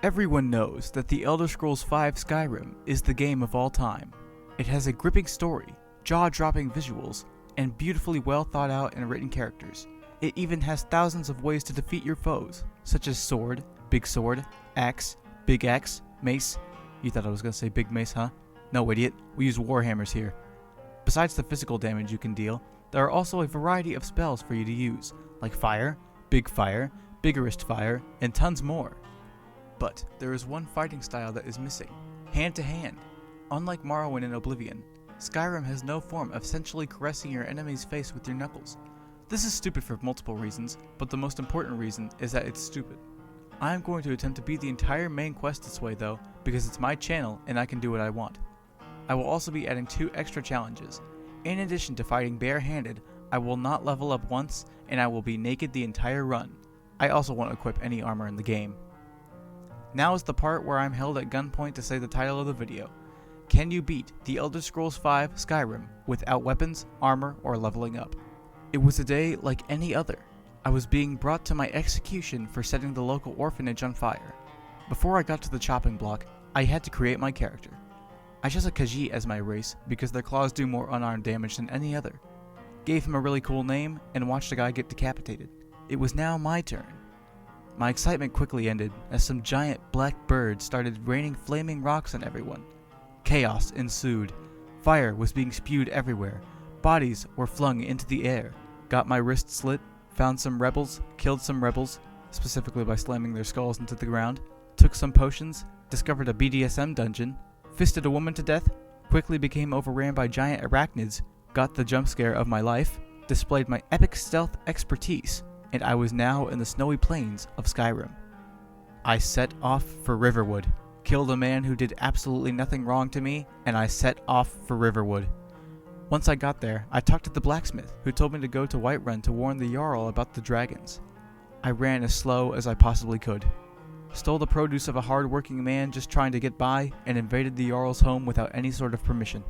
Everyone knows that the Elder Scrolls V Skyrim is the game of all time. It has a gripping story, jaw-dropping visuals, and beautifully well thought out and written characters. It even has thousands of ways to defeat your foes, such as sword, axe, big axe, mace. You thought I was going to say big mace, huh? No, idiot. We use warhammers here. Besides the physical damage you can deal, there are also a variety of spells for you to use, like fire, biggerest fire, and tons more. But there is one fighting style that is missing: hand-to-hand. Unlike Morrowind and Oblivion, Skyrim has no form of sensually caressing your enemy's face with your knuckles. This is stupid for multiple reasons, but the most important reason is that it's stupid. I am going to attempt to beat the entire main quest this way though, because it's my channel and I can do what I want. I will also be adding 2 extra challenges. In addition to fighting barehanded, I will not level up once, and I will be naked the entire run. I also won't equip any armor in the game. Now is the part where I'm held at gunpoint to say the title of the video. Can you beat The Elder Scrolls V Skyrim without weapons, armor, or leveling up? It was a day like any other. I was being brought to my execution for setting the local orphanage on fire. Before I got to the chopping block, I had to create my character. I chose a Khajiit as my race because their claws do more unarmed damage than any other. Gave him a really cool name and watched a guy get decapitated. It was now my turn. My excitement quickly ended as some giant black birds started raining flaming rocks on everyone. Chaos ensued. Fire was being spewed everywhere. Bodies were flung into the air. Got my wrist slit, found some rebels, killed some rebels, specifically by slamming their skulls into the ground, took some potions, discovered a BDSM dungeon, fisted a woman to death, quickly became overran by giant arachnids, got the jump scare of my life, displayed my epic stealth expertise, and I was now in the snowy plains of Skyrim. I set off for Riverwood, killed a man who did absolutely nothing wrong to me, and I set off for Riverwood. Once I got there, I talked to the blacksmith, who told me to go to Whiterun to warn the Jarl about the dragons. I ran as slow as I possibly could, stole the produce of a hard-working man just trying to get by, and invaded the Jarl's home without any sort of permission.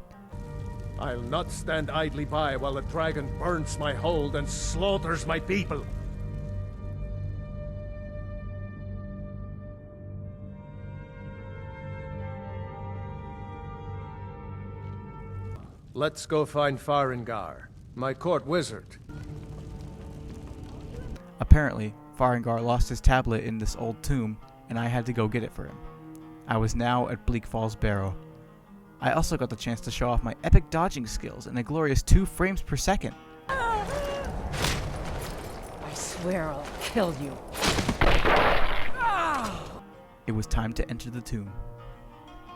I'll not stand idly by while the dragon burns my hold and slaughters my people. Let's go find Farengar, my court wizard. Apparently, Farengar lost his tablet in this old tomb, and I had to go get it for him. I was now at Bleak Falls Barrow. I also got the chance to show off my epic dodging skills in a glorious 2 frames per second. I swear I'll kill you. It was time to enter the tomb.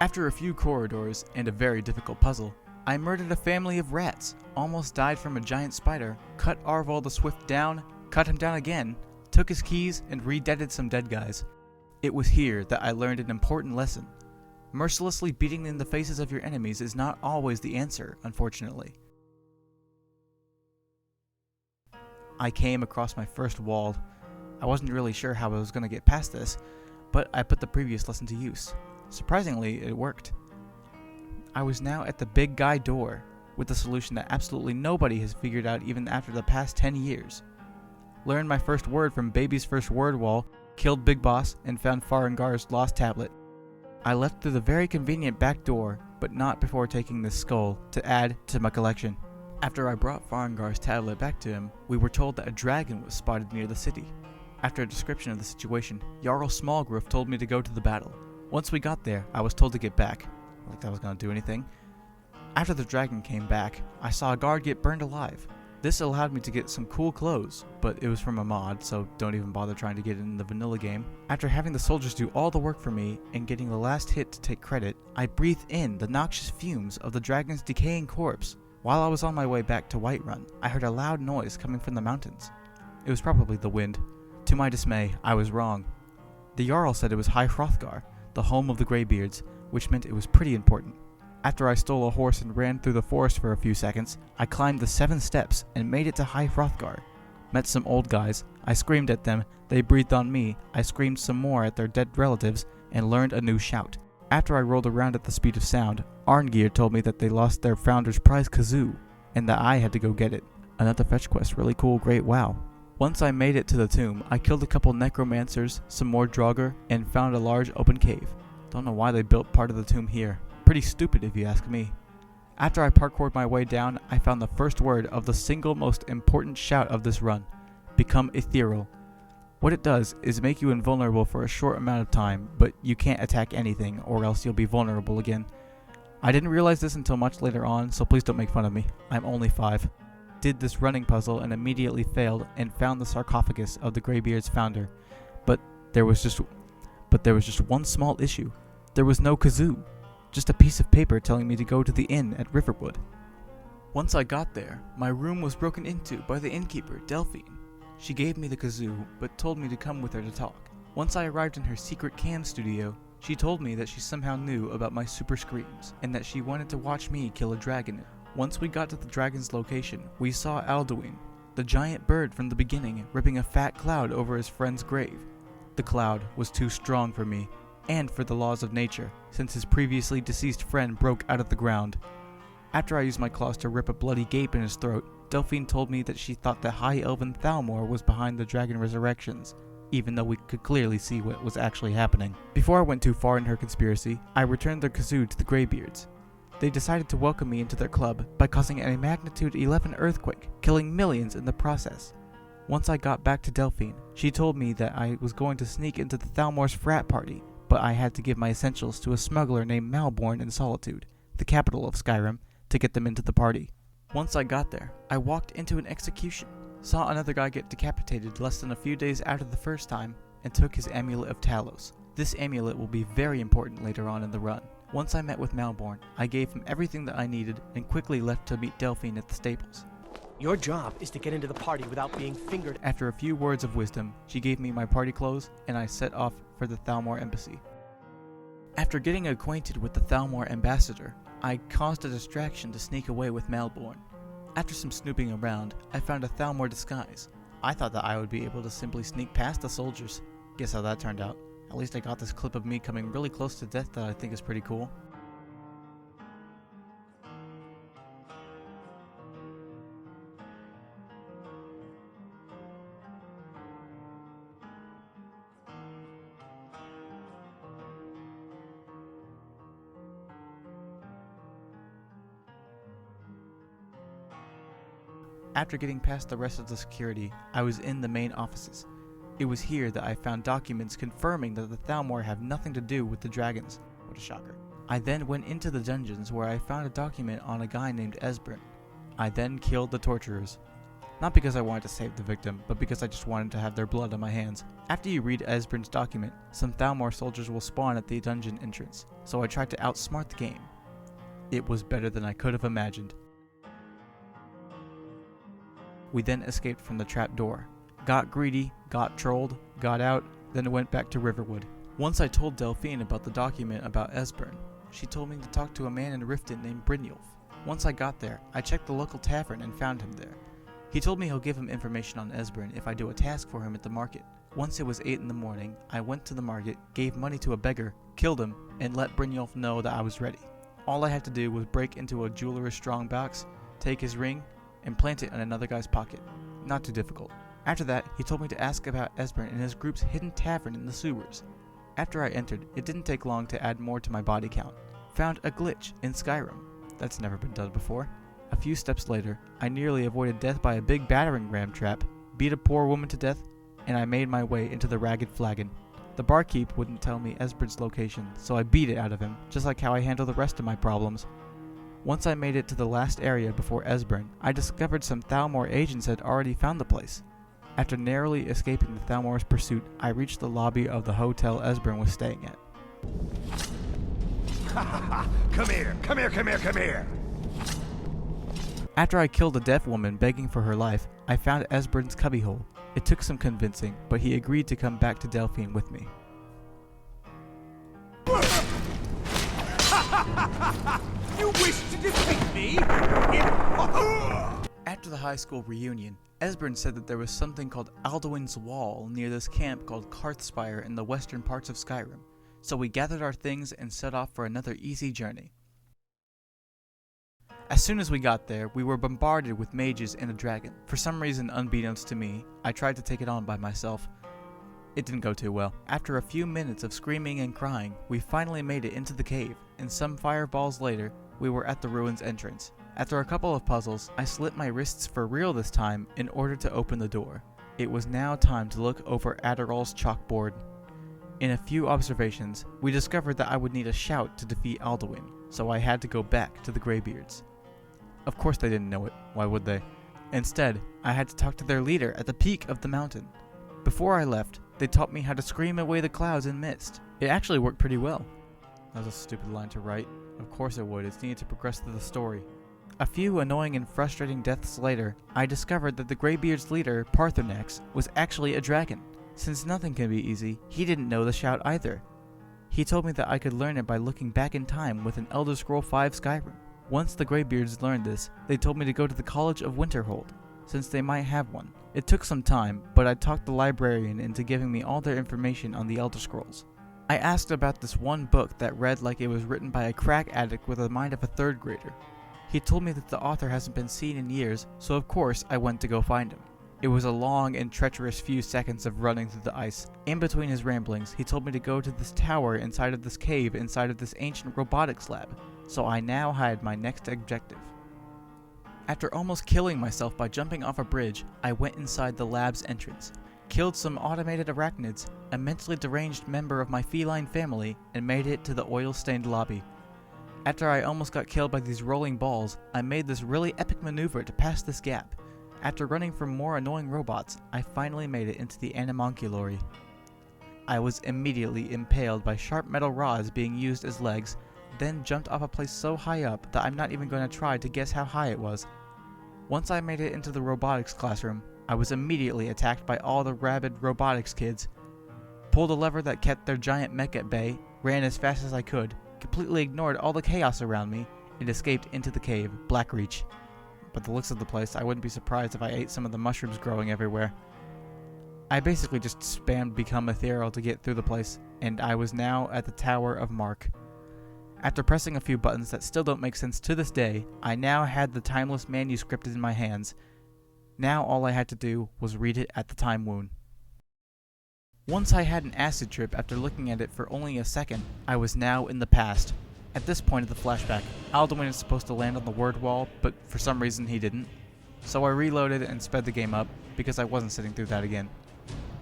After a few corridors and a very difficult puzzle, I murdered a family of rats, almost died from a giant spider, cut Arval the Swift down, cut him down again, took his keys, and re-deaded some dead guys. It was here that I learned an important lesson. Mercilessly beating in the faces of your enemies is not always the answer, unfortunately. I came across my first wall. I wasn't really sure how I was going to get past this, but I put the previous lesson to use. Surprisingly, it worked. I was now at the big guy door, with a solution that absolutely nobody has figured out even after the past 10 years. Learned my first word from Baby's First Word Wall, killed Big Boss, and found Farengar's lost tablet. I left through the very convenient back door, but not before taking this skull to add to my collection. After I brought Farengar's tablet back to him, we were told that a dragon was spotted near the city. After a description of the situation, Jarl Smallgrove told me to go to the battle. Once we got there, I was told to get back. Like that was going to do anything. After the dragon came back, I saw a guard get burned alive. This allowed me to get some cool clothes, but it was from a mod, so don't even bother trying to get it in the vanilla game. After having the soldiers do all the work for me and getting the last hit to take credit, I breathed in the noxious fumes of the dragon's decaying corpse. While I was on my way back to Whiterun, I heard a loud noise coming from the mountains. It was probably the wind. To my dismay, I was wrong. The Jarl said it was High Hrothgar, the home of the Greybeards, which meant it was pretty important. After I stole a horse and ran through the forest for a few seconds, I climbed the 7 steps and made it to High Hrothgar. Met some old guys, I screamed at them, they breathed on me, I screamed some more at their dead relatives, and learned a new shout. After I rolled around at the speed of sound, Arngeir told me that they lost their founder's prize kazoo, and that I had to go get it. Another fetch quest, really cool, great, wow. Once I made it to the tomb, I killed a couple necromancers, some more Draugr, and found a large open cave. Don't know why they built part of the tomb here. Pretty stupid if you ask me. After I parkoured my way down, I found the first word of the single most important shout of this run. Become ethereal. What it does is make you invulnerable for a short amount of time, but you can't attack anything or else you'll be vulnerable again. I didn't realize this until much later on, so please don't make fun of me. I'm only 5. Did this running puzzle and immediately failed and found the sarcophagus of the Greybeard's founder. But there was just one small issue. There was no kazoo. Just a piece of paper telling me to go to the inn at Riverwood. Once I got there, my room was broken into by the innkeeper, Delphine. She gave me the kazoo, but told me to come with her to talk. Once I arrived in her secret cam studio, she told me that she somehow knew about my super screams, and that she wanted to watch me kill a dragon. Once we got to the dragon's location, we saw Alduin, the giant bird from the beginning, ripping a fat cloud over his friend's grave. The cloud was too strong for me, and for the laws of nature, since his previously deceased friend broke out of the ground. After I used my claws to rip a bloody gape in his throat, Delphine told me that she thought the High Elven Thalmor was behind the dragon resurrections, even though we could clearly see what was actually happening. Before I went too far in her conspiracy, I returned their kazoo to the Greybeards. They decided to welcome me into their club by causing a magnitude 11 earthquake, killing millions in the process. Once I got back to Delphine, she told me that I was going to sneak into the Thalmor's frat party, but I had to give my essentials to a smuggler named Malborn in Solitude, the capital of Skyrim, to get them into the party. Once I got there, I walked into an execution, saw another guy get decapitated less than a few days after the first time, and took his Amulet of Talos. This amulet will be very important later on in the run. Once I met with Malborn, I gave him everything that I needed and quickly left to meet Delphine at the stables. Your job is to get into the party without being fingered. After a few words of wisdom, she gave me my party clothes, and I set off for the Thalmor embassy. After getting acquainted with the Thalmor ambassador, I caused a distraction to sneak away with Malborn. After some snooping around, I found a Thalmor disguise. I thought that I would be able to simply sneak past the soldiers. Guess how that turned out. At least I got this clip of me coming really close to death that I think is pretty cool. After getting past the rest of the security, I was in the main offices. It was here that I found documents confirming that the Thalmor have nothing to do with the dragons. What a shocker. I then went into the dungeons where I found a document on a guy named Esbern. I then killed the torturers. Not because I wanted to save the victim, but because I just wanted to have their blood on my hands. After you read Esbern's document, some Thalmor soldiers will spawn at the dungeon entrance, so I tried to outsmart the game. It was better than I could have imagined. We then escaped from the trap door. Got greedy, got trolled, got out, then went back to Riverwood. Once I told Delphine about the document about Esbern. She told me to talk to a man in Riften named Brynjolf. Once I got there, I checked the local tavern and found him there. He told me he'll give him information on Esbern if I do a task for him at the market. Once it was 8 in the morning, I went to the market, gave money to a beggar, killed him, and let Brynjolf know that I was ready. All I had to do was break into a jeweler's strongbox, take his ring, and plant it in another guy's pocket. Not too difficult. After that, he told me to ask about Esbern in his group's hidden tavern in the sewers. After I entered, it didn't take long to add more to my body count. Found a glitch in Skyrim. That's never been done before. A few steps later, I nearly avoided death by a big battering ram trap, beat a poor woman to death, and I made my way into the Ragged Flagon. The barkeep wouldn't tell me Esbern's location, so I beat it out of him, just like how I handle the rest of my problems. Once I made it to the last area before Esbern, I discovered some Thalmor agents had already found the place. After narrowly escaping the Thalmor's pursuit, I reached the lobby of the hotel Esbern was staying at. Come here, come here, come here, come here! After I killed a deaf woman begging for her life, I found Esbern's cubbyhole. It took some convincing, but he agreed to come back to Delphine with me. You wish to defeat me? After the high school reunion, Esbern said that there was something called Alduin's Wall near this camp called Karthspire in the western parts of Skyrim, so we gathered our things and set off for another easy journey. As soon as we got there, we were bombarded with mages and a dragon. For some reason, unbeknownst to me, I tried to take it on by myself. It didn't go too well. After a few minutes of screaming and crying, we finally made it into the cave, and some fireballs later, we were at the ruins entrance. After a couple of puzzles, I slit my wrists for real this time in order to open the door. It was now time to look over Adderall's chalkboard. In a few observations, we discovered that I would need a shout to defeat Alduin, so I had to go back to the Greybeards. Of course they didn't know it, why would they? Instead, I had to talk to their leader at the peak of the mountain. Before I left, they taught me how to scream away the clouds and mist. It actually worked pretty well. That was a stupid line to write. Of course it would, it's needed to progress through the story. A few annoying and frustrating deaths later, I discovered that the Greybeard's leader, Parthenax, was actually a dragon. Since nothing can be easy, he didn't know the shout either. He told me that I could learn it by looking back in time with an Elder Scroll 5 Skyrim. Once the Greybeards learned this, they told me to go to the College of Winterhold, since they might have one. It took some time, but I talked the librarian into giving me all their information on the Elder Scrolls. I asked about this one book that read like it was written by a crack addict with the mind of a third grader. He told me that the author hasn't been seen in years, so of course I went to go find him. It was a long and treacherous few seconds of running through the ice. In between his ramblings, he told me to go to this tower inside of this cave inside of this ancient robotics lab, so I now had my next objective. After almost killing myself by jumping off a bridge, I went inside the lab's entrance, killed some automated arachnids, a mentally deranged member of my feline family, and made it to the oil-stained lobby. After I almost got killed by these rolling balls, I made this really epic maneuver to pass this gap. After running from more annoying robots, I finally made it into the animalculary. I was immediately impaled by sharp metal rods being used as legs, then jumped off a place so high up that I'm not even going to try to guess how high it was. Once I made it into the robotics classroom, I was immediately attacked by all the rabid robotics kids. Pulled a lever that kept their giant mech at bay, ran as fast as I could, completely ignored all the chaos around me, and escaped into the cave, Blackreach. But the looks of the place, I wouldn't be surprised if I ate some of the mushrooms growing everywhere. I basically just spammed Become Ethereal to get through the place, and I was now at the Tower of Mark. After pressing a few buttons that still don't make sense to this day, I now had the timeless manuscript in my hands. Now all I had to do was read it at the time wound. Once I had an acid trip after looking at it for only a second, I was now in the past. At this point of the flashback, Alduin is supposed to land on the word wall, but for some reason he didn't. So I reloaded and sped the game up, because I wasn't sitting through that again.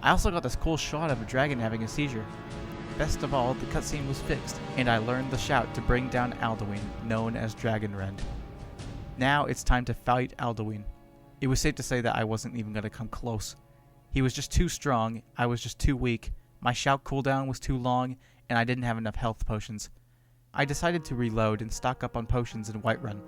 I also got this cool shot of a dragon having a seizure. Best of all, the cutscene was fixed, and I learned the shout to bring down Alduin, known as Dragonrend. Now it's time to fight Alduin. It was safe to say that I wasn't even going to come close. He was just too strong, I was just too weak, my shout cooldown was too long, and I didn't have enough health potions. I decided to reload and stock up on potions in Whiterun.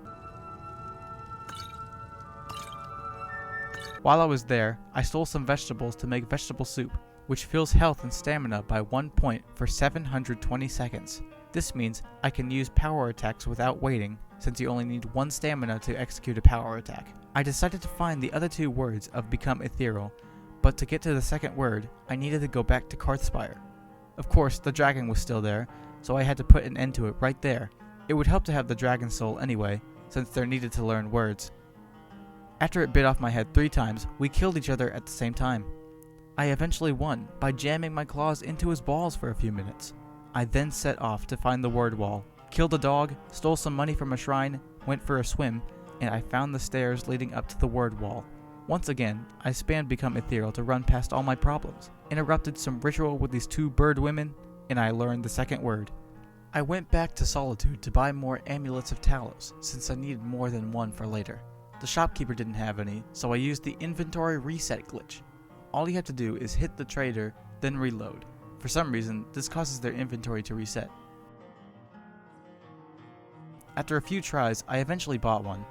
While I was there, I stole some vegetables to make vegetable soup, which fills health and stamina by 1 point for 720 seconds. This means I can use power attacks without waiting, since you only need 1 stamina to execute a power attack. I decided to find the other 2 words of Become Ethereal, but to get to the second word, I needed to go back to Karthspire. Of course, the dragon was still there, so I had to put an end to it right there. It would help to have the dragon soul anyway, since they're needed to learn words. After it bit off my head 3 times, we killed each other at the same time. I eventually won by jamming my claws into his balls for a few minutes. I then set off to find the word wall, killed a dog, stole some money from a shrine, went for a swim, and I found the stairs leading up to the word wall. Once again, I spammed Become Ethereal to run past all my problems, interrupted some ritual with these 2 bird women, and I learned the second word. I went back to Solitude to buy more Amulets of Talos, since I needed more than 1 for later. The shopkeeper didn't have any, so I used the inventory reset glitch. All you have to do is hit the trader, then reload. For some reason, this causes their inventory to reset. After a few tries, I eventually bought one,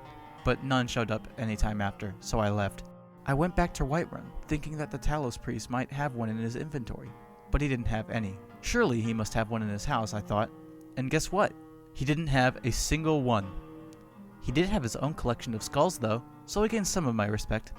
but none showed up any time after, so I left. I went back to Whiterun, thinking that the Talos priest might have one in his inventory, but he didn't have any. Surely he must have one in his house, I thought. And guess what? He didn't have a single one. He did have his own collection of skulls though, so he gained some of my respect.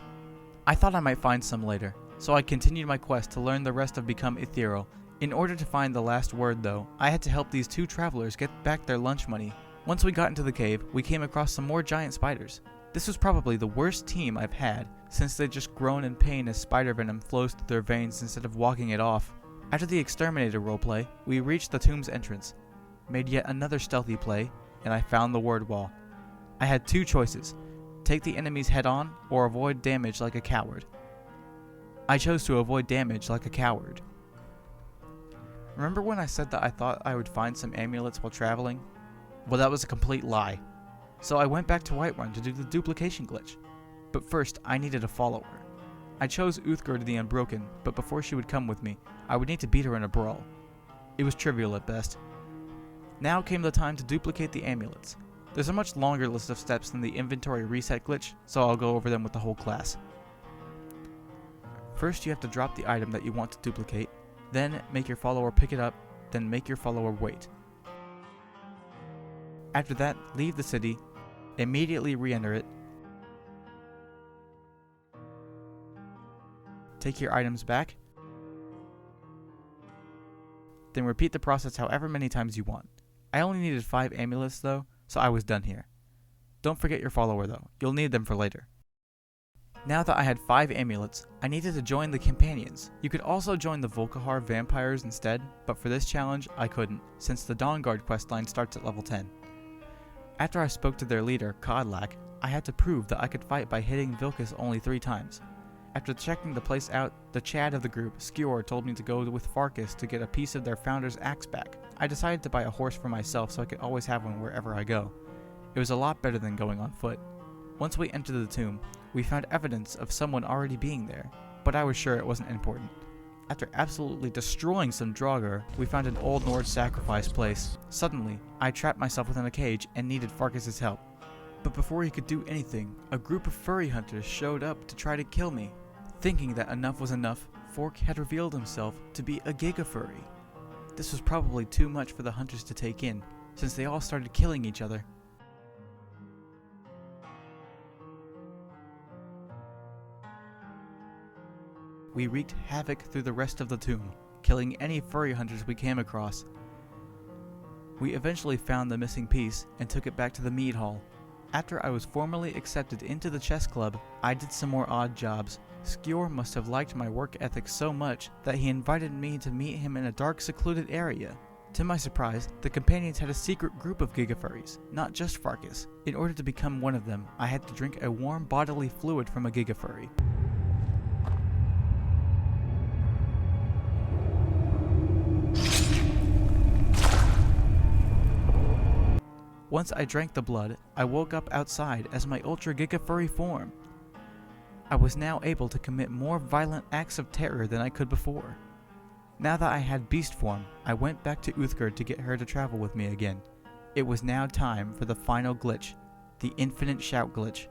I thought I might find some later, so I continued my quest to learn the rest of Become Ethereal. In order to find the last word though, I had to help these 2 travelers get back their lunch money. Once we got into the cave, we came across some more giant spiders. This was probably the worst team I've had, since they just groan in pain as spider venom flows through their veins instead of walking it off. After the exterminator roleplay, we reached the tomb's entrance, made yet another stealthy play, and I found the word wall. I had two choices: take the enemies head on or avoid damage like a coward. I chose to avoid damage like a coward. Remember when I said that I thought I would find some amulets while traveling? Well, that was a complete lie. So I went back to Whiterun to do the duplication glitch. But first, I needed a follower. I chose Uthgerd the Unbroken, but before she would come with me, I would need to beat her in a brawl. It was trivial at best. Now came the time to duplicate the amulets. There's a much longer list of steps than the inventory reset glitch, so I'll go over them with the whole class. First, you have to drop the item that you want to duplicate, then make your follower pick it up, then make your follower wait. After that, leave the city, immediately re-enter it, take your items back, then repeat the process however many times you want. I only needed 5 amulets though, so I was done here. Don't forget your follower though, you'll need them for later. Now that I had 5 amulets, I needed to join the companions. You could also join the Volkihar vampires instead, but for this challenge I couldn't, since the Dawnguard questline starts at level 10. After I spoke to their leader, Kodlak, I had to prove that I could fight by hitting Vilkas only 3 times. After checking the place out, the Chad of the group, Skjor, told me to go with Farkas to get a piece of their founder's axe back. I decided to buy a horse for myself so I could always have one wherever I go. It was a lot better than going on foot. Once we entered the tomb, we found evidence of someone already being there, but I was sure it wasn't important. After absolutely destroying some Draugr, we found an Old Norse sacrifice place. Suddenly, I trapped myself within a cage and needed Farkas' help. But before he could do anything, a group of furry hunters showed up to try to kill me. Thinking that enough was enough, Fork had revealed himself to be a Gigafurry. This was probably too much for the hunters to take in, since they all started killing each other. We wreaked havoc through the rest of the tomb, killing any furry hunters we came across. We eventually found the missing piece and took it back to the mead hall. After I was formally accepted into the chess club, I did some more odd jobs. Skjor must have liked my work ethic so much that he invited me to meet him in a dark, secluded area. To my surprise, the companions had a secret group of Gigafurries, not just Farkas. In order to become one of them, I had to drink a warm bodily fluid from a Gigafurry. Once I drank the blood, I woke up outside as my Ultra Gigafurry form. I was now able to commit more violent acts of terror than I could before. Now that I had beast form, I went back to Uthgerd to get her to travel with me again. It was now time for the final glitch, the infinite shout glitch.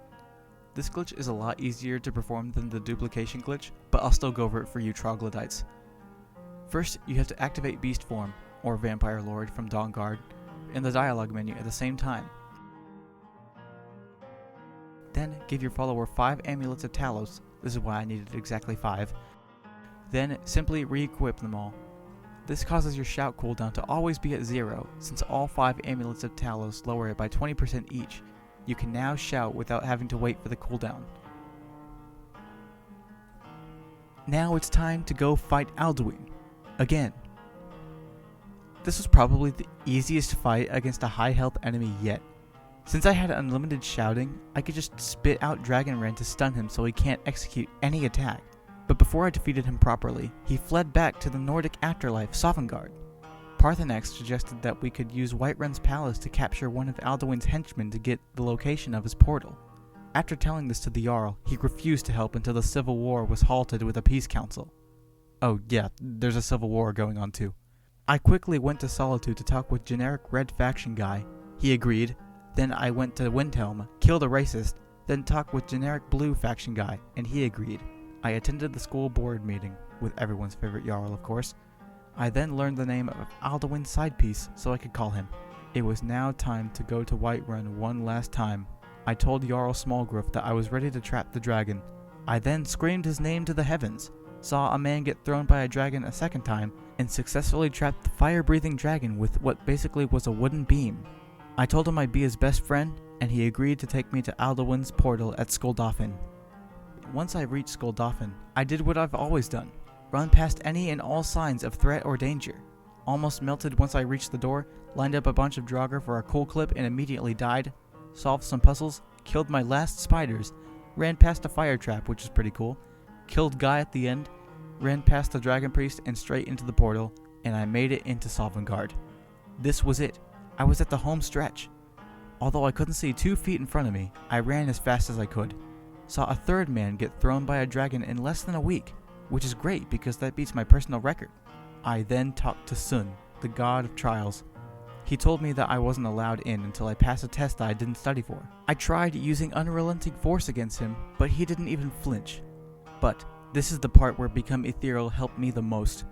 This glitch is a lot easier to perform than the duplication glitch, but I'll still go over it for you troglodytes. First, you have to activate beast form, or vampire lord from Dawnguard, in the dialogue menu at the same time. Then give your follower 5 amulets of Talos. This is why I needed exactly 5. Then simply re-equip them all. This causes your shout cooldown to always be at 0, since all 5 amulets of Talos lower it by 20% each. You can now shout without having to wait for the cooldown. Now it's time to go fight Alduin. Again. This was probably the easiest fight against a high health enemy yet. Since I had unlimited shouting, I could just spit out Dragon Rend to stun him so he can't execute any attack. But before I defeated him properly, he fled back to the Nordic afterlife, Sovngarde. Parthenax suggested that we could use Whiterun's palace to capture one of Alduin's henchmen to get the location of his portal. After telling this to the Jarl, he refused to help until the civil war was halted with a peace council. Oh yeah, there's a civil war going on too. I quickly went to Solitude to talk with generic red faction guy. He agreed. Then I went to Windhelm, killed a racist, then talked with generic blue faction guy, and he agreed. I attended the school board meeting, with everyone's favorite Jarl of course. I then learned the name of Alduin's side piece so I could call him. It was now time to go to Whiterun one last time. I told Jarl Smallgrove that I was ready to trap the dragon. I then screamed his name to the heavens, saw a man get thrown by a dragon a second time, and successfully trapped the fire-breathing dragon with what basically was a wooden beam. I told him I'd be his best friend, and he agreed to take me to Alduin's portal at Skulldafn. Once I reached Skulldafn, I did what I've always done. Run past any and all signs of threat or danger. Almost melted once I reached the door, lined up a bunch of Draugr for a cool clip and immediately died. Solved some puzzles, killed my last spiders, ran past a fire trap, which is pretty cool, killed Guy at the end, ran past the Dragon Priest and straight into the portal, and I made it into Sovngarde. This was it. I was at the home stretch. Although I couldn't see 2 feet in front of me, I ran as fast as I could. Saw a third man get thrown by a dragon in less than a week, which is great because that beats my personal record. I then talked to Sun, the god of trials. He told me that I wasn't allowed in until I passed a test that I didn't study for. I tried using unrelenting force against him, but he didn't even flinch. But this is the part where Become Ethereal helped me the most.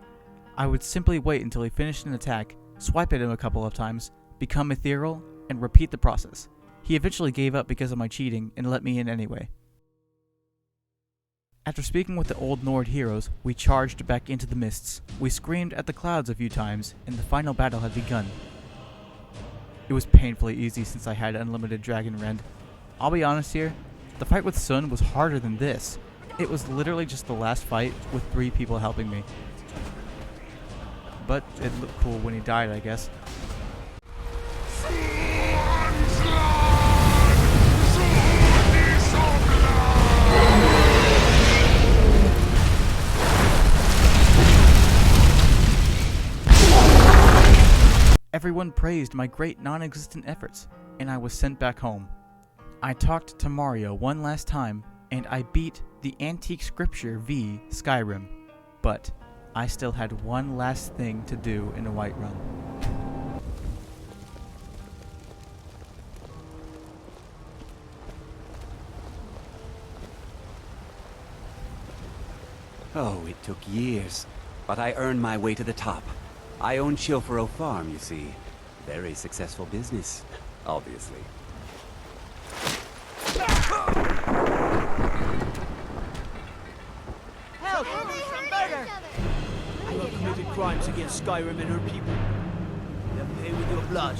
I would simply wait until he finished an attack, swipe at him a couple of times, become ethereal, and repeat the process. He eventually gave up because of my cheating and let me in anyway. After speaking with the Old Nord heroes, we charged back into the mists. We screamed at the clouds a few times, and the final battle had begun. It was painfully easy since I had unlimited Dragon Rend. I'll be honest here, the fight with Sun was harder than this. It was literally just the last fight with 3 people helping me. But it looked cool when he died, I guess. Everyone praised my great non-existent efforts, and I was sent back home. I talked to Mario one last time, and I beat the Antique Scripture v Skyrim, but I still had one last thing to do in Whiterun. Oh, it took years, but I earned my way to the top. I own Chilfaro Farm, you see. Very successful business, obviously. Help! Some You have committed crimes against Skyrim and her people. You have paid with your blood.